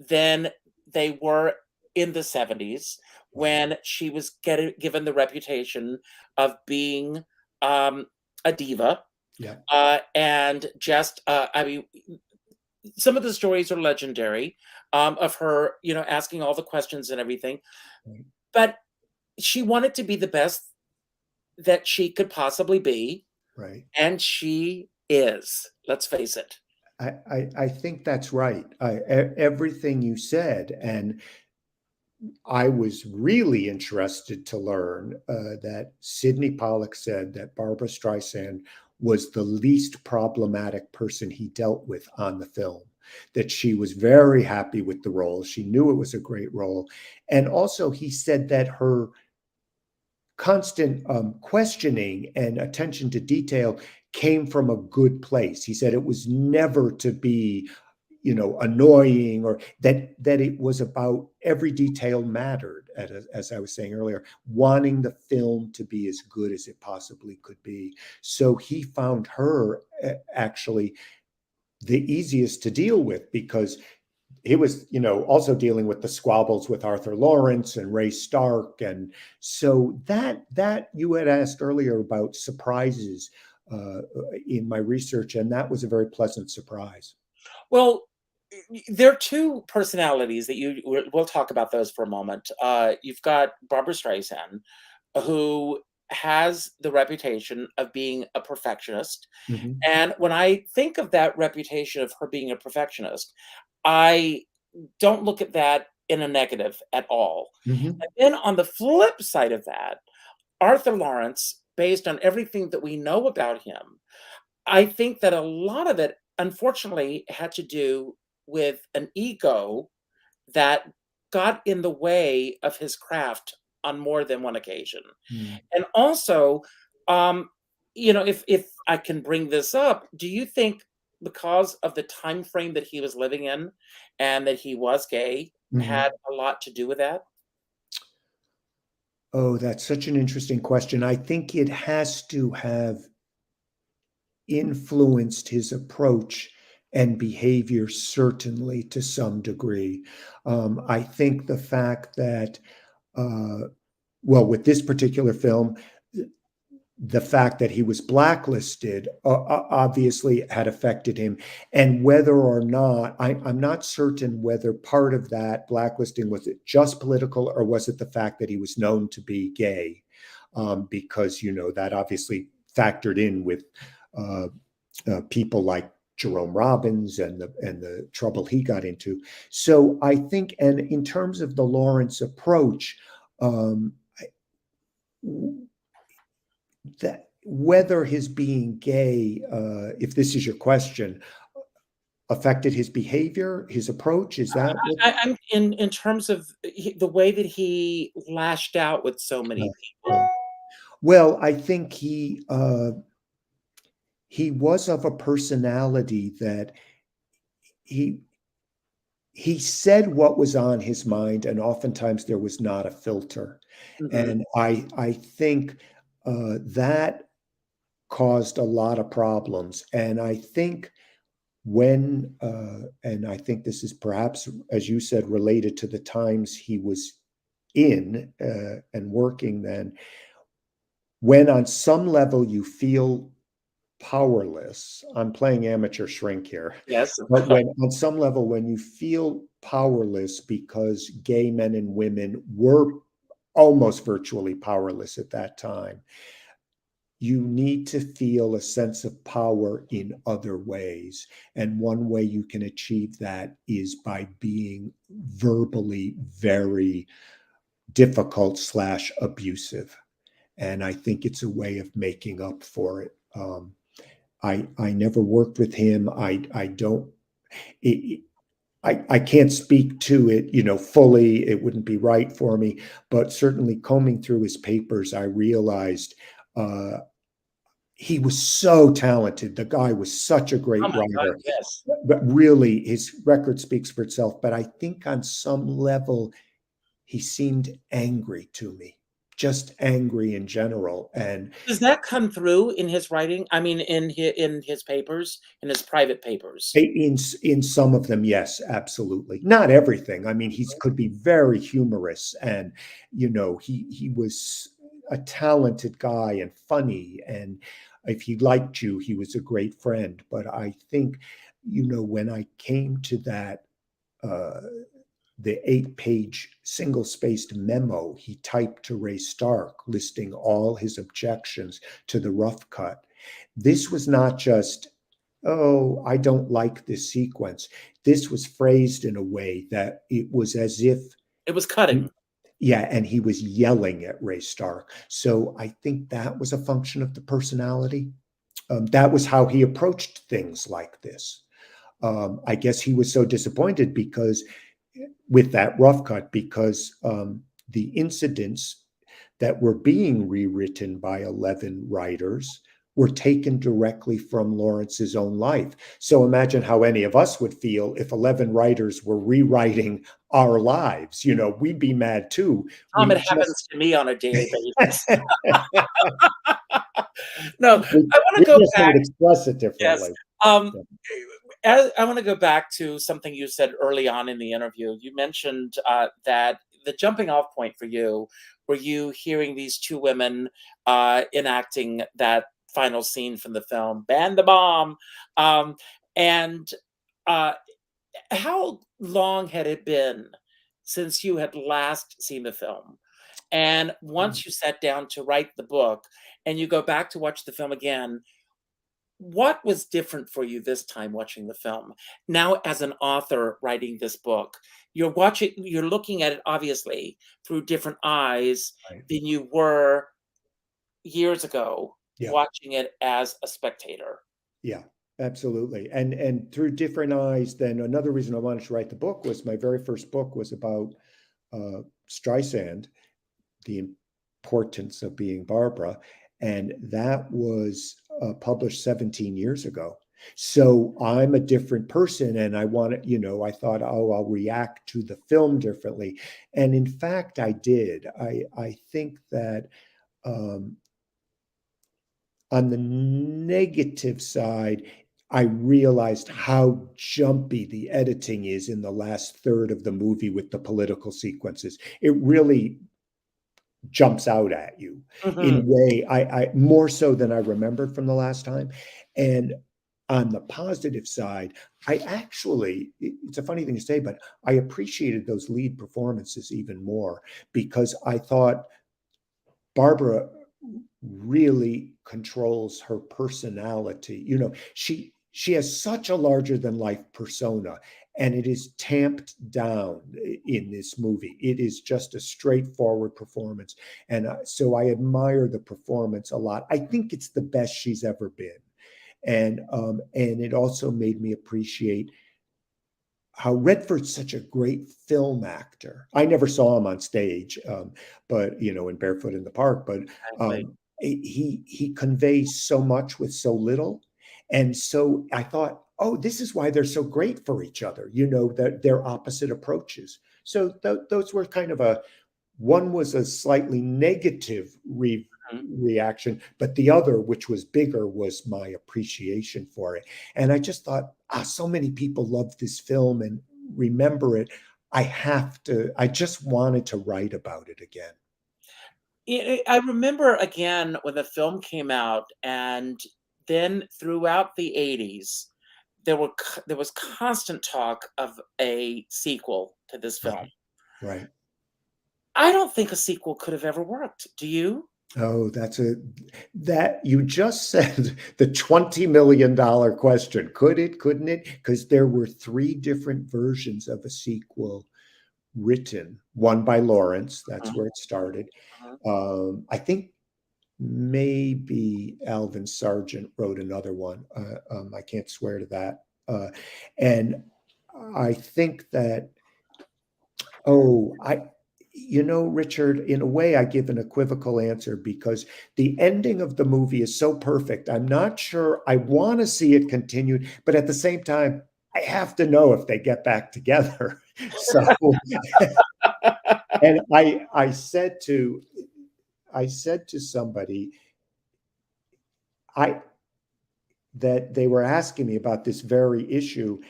than they were in the 70s when she was given the reputation of being a diva. And just, some of the stories are legendary of her, asking all the questions and everything. Right. But she wanted to be the best that she could possibly be. Right. And she is, let's face it. I think that's right. Everything you said, and I was really interested to learn that Sidney Pollack said that Barbra Streisand was the least problematic person he dealt with on the film, that she was very happy with the role. She knew it was a great role. And also he said that her constant questioning and attention to detail came from a good place. He said it was never to be, annoying, or that it was about every detail mattered, as I was saying earlier, wanting the film to be as good as it possibly could be. So he found her actually the easiest to deal with because he was, also dealing with the squabbles with Arthur Laurents and Ray Stark. And so that you had asked earlier about surprises. in my research, and that was a very pleasant surprise. Well, there are two personalities that we'll talk about those for a moment. You've got Barbra Streisand, who has the reputation of being a perfectionist. Mhm. And when I think of that reputation of her being a perfectionist, I don't look at that in a negative at all. Mhm. And then on the flip side of that, Arthur Laurents, based on everything that we know about him, I think that a lot of it, unfortunately, had to do with an ego that got in the way of his craft on more than one occasion. Mm. And also, um, if I can bring this up, do you think because of the time frame that he was living in and that he was gay Mhm. had a lot to do with that? Oh, that's such an interesting question. I think it has to have influenced his approach and behavior, certainly to some degree. I think the fact that, well, with this particular film, the fact that he was blacklisted obviously had affected him. And whether or not, I'm not certain whether part of that blacklisting was it just political or was it the fact that he was known to be gay, because, that obviously factored in with uh, people like Jerome Robbins and the trouble he got into. So I think, and in terms of the Laurents approach, um, that whether his being gay, if this is your question, affected his behavior, his approach, is that what? I'm in terms of the way that he lashed out with so many people. Well, I think he was of a personality that he he said what was on his mind, and oftentimes there was not a filter. Mhm. And I think that caused a lot of problems. And I think and I think this is perhaps, as you said, related to the times he was in and working then, when on some level you feel powerless. I'm playing amateur shrink here. Yes. But when on some level, when you feel powerless because gay men and women were almost virtually powerless at that time, you need to feel a sense of power in other ways. And one way you can achieve that is by being verbally very difficult / abusive. And I think it's a way of making up for it. I never worked with him. I don't. I can't speak to it, fully. It wouldn't be right for me. But certainly, combing through his papers, I realized uh, he was so talented. The guy was such a Oh great my God, writer. yes. But really, his record speaks for itself. But I think on some level, he seemed angry to me, just angry in general. And Does that come through in his writing? I mean, in his papers, in his private papers? in some of them, yes, absolutely. Not everything. I mean, he could be very humorous, and he was a talented guy and funny, and if he liked you, he was a great friend. But I think, when I came to that, the 8-page single-spaced memo he typed to Ray Stark listing all his objections to the rough cut, this was not just, oh, I don't like this sequence. This was phrased in a way that it was as if, It was cutting. yeah, and he was yelling at Ray Stark. So I think that was a function of the personality. That was how he approached things like this. I guess he was so disappointed because with that rough cut, because the incidents that were being rewritten by 11 writers were taken directly from Lawrence's own life. So imagine how any of us would feel if 11 writers were rewriting our lives. We'd be mad too. It We happens just to me on a daily basis. No, we, I wanna we go just back. would express it Yes. differently. Um, I wanna go back to something you said early on in the interview. You mentioned, that the jumping off point for you were you hearing these 2 women, enacting that final scene from the film, "Ban the bomb." And how long had it been since you had last seen the film? And once you sat down to write the book and you go back to watch the film again, what was different for you this time watching the film? Now, as an author writing this book, you're looking at it obviously through different eyes Right. than you were years ago Yeah. watching it as a spectator. Yeah, absolutely. And through different eyes, then another reason I wanted to write the book was my very first book was about Streisand, the importance of being Barbra, and that was published 17 years ago. So I'm a different person, and I want to, I thought, oh, I'll react to the film differently, and in fact, I did. I think that on the negative side, I realized how jumpy the editing is in the last third of the movie with the political sequences. It really jumps out at you in a Mhm. way I more so than I remembered from the last time. And on the positive side, I actually, it's a funny thing to say, but I appreciated those lead performances even more because I thought Barbara really controls her personality. She has such a larger than life persona, and it is tamped down in this movie. It is just a straightforward performance, and so I admire the performance a lot. I think it's the best she's ever been, and it also made me appreciate how Redford's such a great film actor. I never saw him on stage, but in Barefoot in the Park. But Exactly. he conveys so much with so little, and so I thought, oh, this is why they're so great for each other. That they're opposite approaches. So those were kind of one was a slightly negative Mhm. reaction, but the other, which was bigger, was my appreciation for it. And I just thought, so many people love this film and remember it. I just wanted to write about it again. I remember again when the film came out, and then throughout the 80s, there was constant talk of a sequel to this film. Right. Right. I don't think a sequel could have ever worked. Do you? Oh, that you just said the $20 million question. Could it, couldn't it? Because there were three different versions of a sequel written, one by Laurents, that's Mhm, where it started. mhm. I think maybe Alvin Sargent wrote another one. I can't swear to that. And I think that, Richard, in a way, I give an equivocal answer because the ending of the movie is so perfect. I'm not sure I want to see it continued, but at the same time, I have to know if they get back together. So, and I said to somebody, I that they were asking me about this very issue.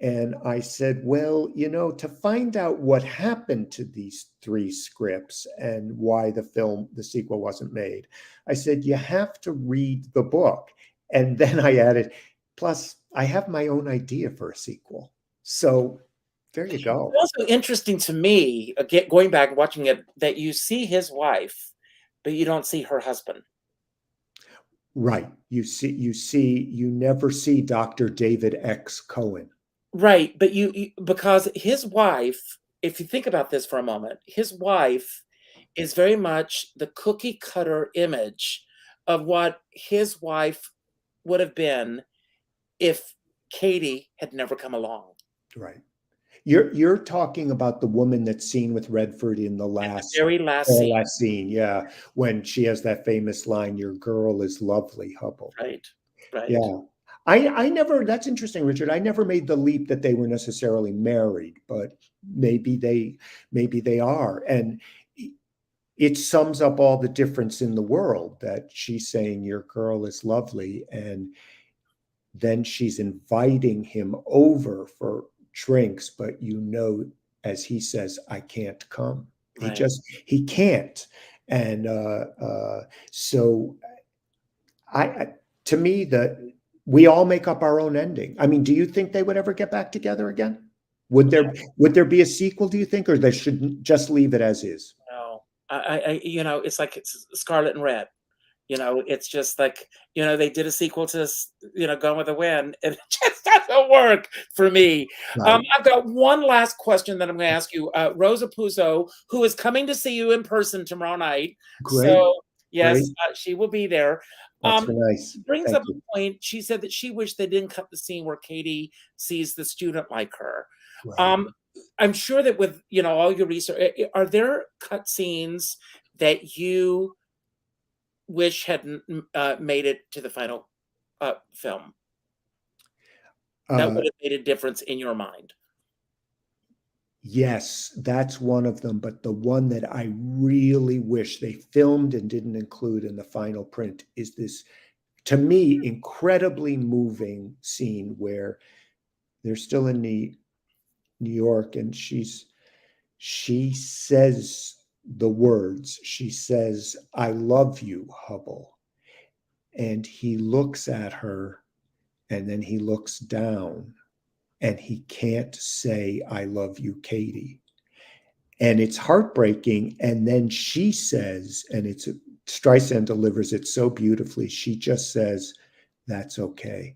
And I said, well, to find out what happened to these three scripts and why the sequel wasn't made, I said, you have to read the book. And then I added, plus, I have my own idea for a sequel. So there you It's go. also interesting to me, again, going back and watching it, that you see his wife, but you don't see her husband. Right. You never see Dr. David X. Cohen. Right, but because his wife, if you think about this for a moment, his wife is very much the cookie cutter image of what his wife would have been if Katie had never come along. Right. You're talking about the woman that's seen with Redford in the At the last very last scene, last scene, yeah, when she has that famous line, "Your girl is lovely, Hubble." right, right. Yeah. I never That's interesting, Richard. I never made the leap that they were necessarily married, but maybe they are. And it sums up all the difference in the world that she's saying your girl is lovely, and then she's inviting him over for drinks, but as he says, I can't come. Right. He can't. And so To me, we all make up our own ending. I mean, do you think they would ever get back together again? Would there be a sequel, do you think, or they should just leave it as is? No, it's like it's Scarlet and Red. It's just like, they did a sequel to, Gone with the Wind, and it just doesn't work for me. Right. I've got one last question that I'm going to ask you. Rosa Puzo, who is coming to see you in person tomorrow night. Great. So, yes, Great. She will be there. That's nice. Brings Thank up you. a point. She said that she wished they didn't cut the scene where Katie sees the student like her. Right. I'm sure that with, all your research, are there cut scenes that you wish hadn't made it to the final film that would have made a difference in your mind? Yes, that's one of them. But the one that I really wish they filmed and didn't include in the final print is this, to me, incredibly moving scene where they're still in New York, and she says the words. She says, "I love you, Hubble." And he looks at her, and then he looks down, and he can't say, "I love you, Katie." And it's heartbreaking. And then she says, and Streisand delivers it so beautifully. She just says, "That's okay."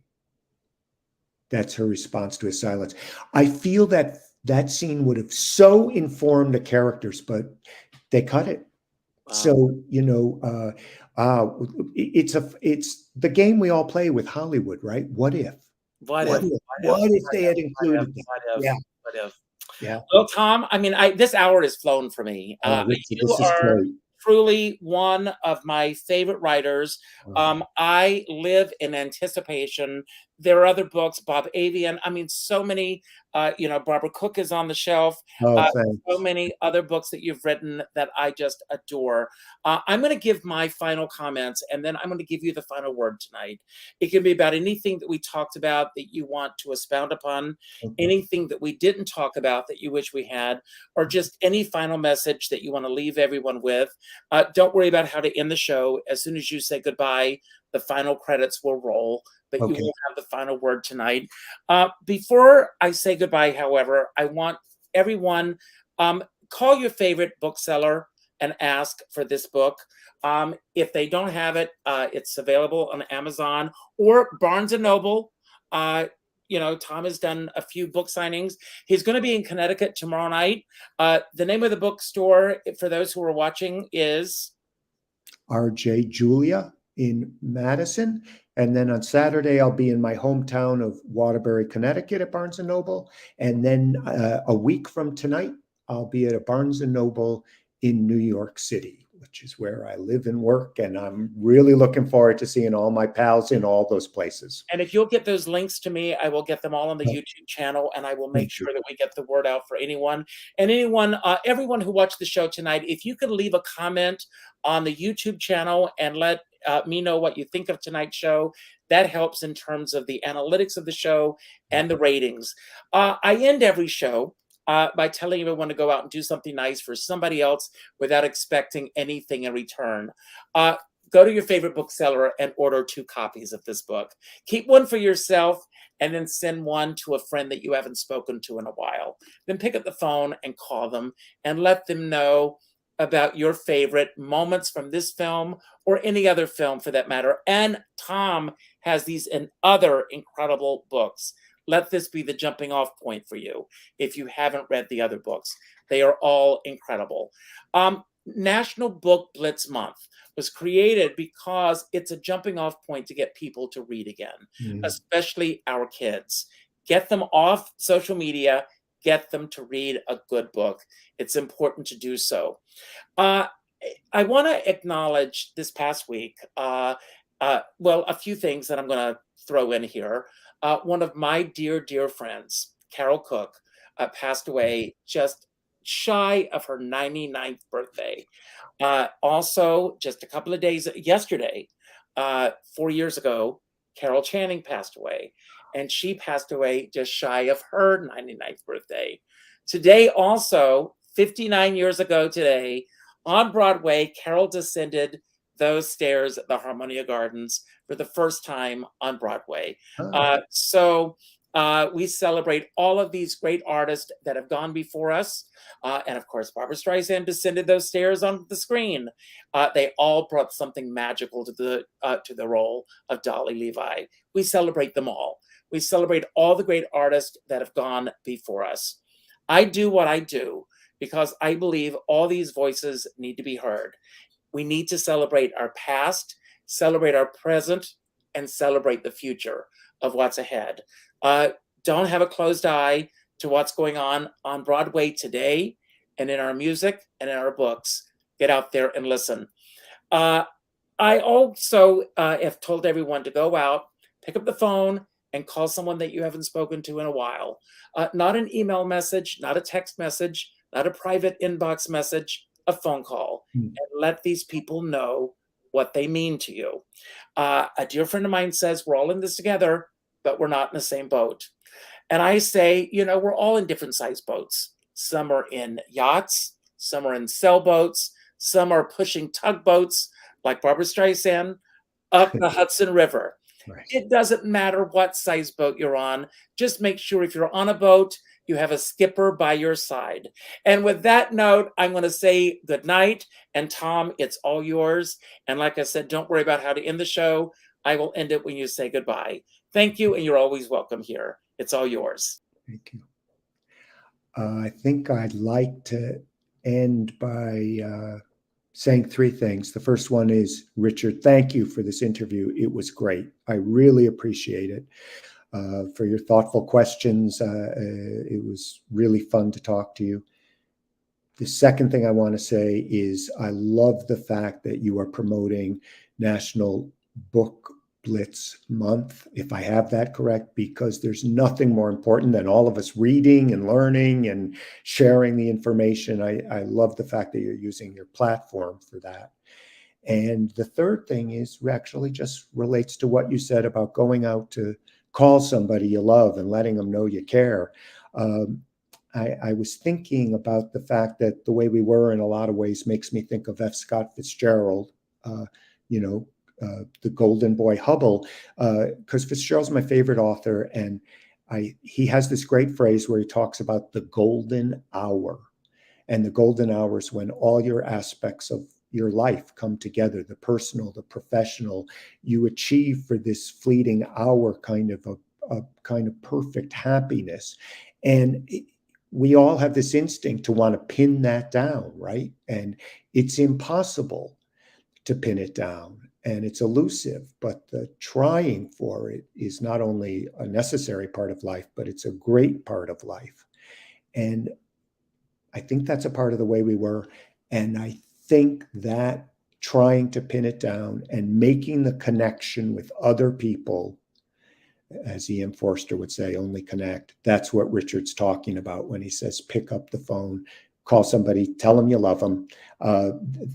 That's her response to his silence. I feel that scene would have so informed the characters, but they cut it. Wow. So, it's the game we all play with Hollywood, right? What if? What if they had included that? What if? Yeah. Well, Tom, I mean, this hour has flown for me. This You is are great. truly one of my favorite writers. I live in anticipation. There are other books, Bob Avian. I mean, so many, Barbara Cook is on the shelf. Thanks. So many other books that you've written that I just adore. I'm going to give my final comments, and then I'm going to give you the final word tonight. It can be about anything that we talked about that you want to expound upon, anything that we didn't talk about that you wish we had, or just any final message that you want to leave everyone with. Don't worry about how to end the show. As soon as you say goodbye, the final credits will roll, but you will have the final word tonight. Before I say goodbye, however, I want everyone, call your favorite bookseller and ask for this book. If they don't have it, it's available on Amazon or Barnes & Noble. Tom has done a few book signings. He's going to be in Connecticut tomorrow night. The name of the bookstore, for those who are watching, is R.J. Julia in Madison. And then on Saturday, I'll be in my hometown of Waterbury, Connecticut at Barnes & Noble. And then a week from tonight, I'll be at a Barnes & Noble in New York City, which is where I live and work. And I'm really looking forward to seeing all my pals in all those places. And if you'll get those links to me, I will get them all on the YouTube channel, and I will make sure that we get the word out for anyone. And everyone who watched the show tonight, if you could leave a comment on the YouTube channel and let me know what you think of tonight's show, that helps in terms of the analytics of the show and the ratings. I end every show by telling everyone to go out and do something nice for somebody else without expecting anything in return. Go to your favorite bookseller and order 2 copies of this book. Keep one for yourself and then send one to a friend that you haven't spoken to in a while. Then pick up the phone and call them and let them know about your favorite moments from this film or any other film for that matter. And Tom has these and other incredible books. Let this be the jumping off point for you if you haven't read the other books. They are all incredible. National Book Blitz Month was created because it's a jumping off point to get people to read again, especially our kids. Get them off social media, get them to read a good book. It's important to do so. I want to acknowledge this past week, a few things that I'm going to throw in here. One of my dear, dear friends, Carol Cook, passed away just shy of her 99th birthday. Also, just a couple of days yesterday, 4 years ago, Carol Channing passed away, and she passed away just shy of her 99th birthday. Today, also, 59 years ago today, on Broadway, Carol descended those stairs at the Harmonia Gardens for the first time on Broadway. Oh. So we celebrate all of these great artists that have gone before us. And of course, Barbra Streisand descended those stairs onto the screen. They all brought something magical to the role of Dolly Levi. We celebrate them all. We celebrate all the great artists that have gone before us. I do what I do because I believe all these voices need to be heard. We need to celebrate our past, celebrate our present, and celebrate the future of what's ahead. Don't have a closed eye to what's going on Broadway today and in our music and in our books. Get out there and listen. I also have told everyone to go out, pick up the phone, and call someone that you haven't spoken to in a while. Not an email message, not a text message, not a private inbox message, a phone call, and let these people know what they mean to you. A dear friend of mine says, we're all in this together, but we're not in the same boat. And I say, we're all in different sized boats. Some are in yachts, some are in sailboats, some are pushing tugboats like Barbra Streisand up the Hudson River. Right. It doesn't matter what size boat you're on. Just make sure if you're on a boat, you have a skipper by your side. And with that note, I'm going to say good night. And Tom, it's all yours. And like I said, don't worry about how to end the show. I will end it when you say goodbye. Thank you. And you're always welcome here. It's all yours. Thank you. I think I'd like to end by saying three things. The first one is, Richard, thank you for this interview. It was great. I really appreciate it. For your thoughtful questions. It was really fun to talk to you. The second thing I want to say is I love the fact that you are promoting National Book Blitz Month, if I have that correct, because there's nothing more important than all of us reading and learning and sharing the information. I love the fact that you're using your platform for that. And the third thing is actually just relates to what you said about going out to call somebody you love and letting them know you care. I was thinking about the fact that the way we were in a lot of ways makes me think of F. Scott Fitzgerald, the Golden Boy Hubble, because Fitzgerald's my favorite author. And he has this great phrase where he talks about the golden hour. And the golden hour is when all your aspects of your life come together, the personal, the professional, you achieve for this fleeting hour kind of a kind of perfect happiness. And we all have this instinct to want to pin that down, right? And it's impossible to pin it down, and it's elusive, but the trying for it is not only a necessary part of life, but it's a great part of life. And I think that's a part of the way we were. And I think that trying to pin it down and making the connection with other people, as E.M. Forster would say, only connect. That's what Richard's talking about when he says, pick up the phone, call somebody, tell them you love them.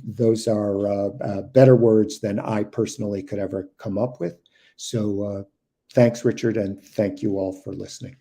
Those are better words than I personally could ever come up with. So thanks, Richard, and thank you all for listening.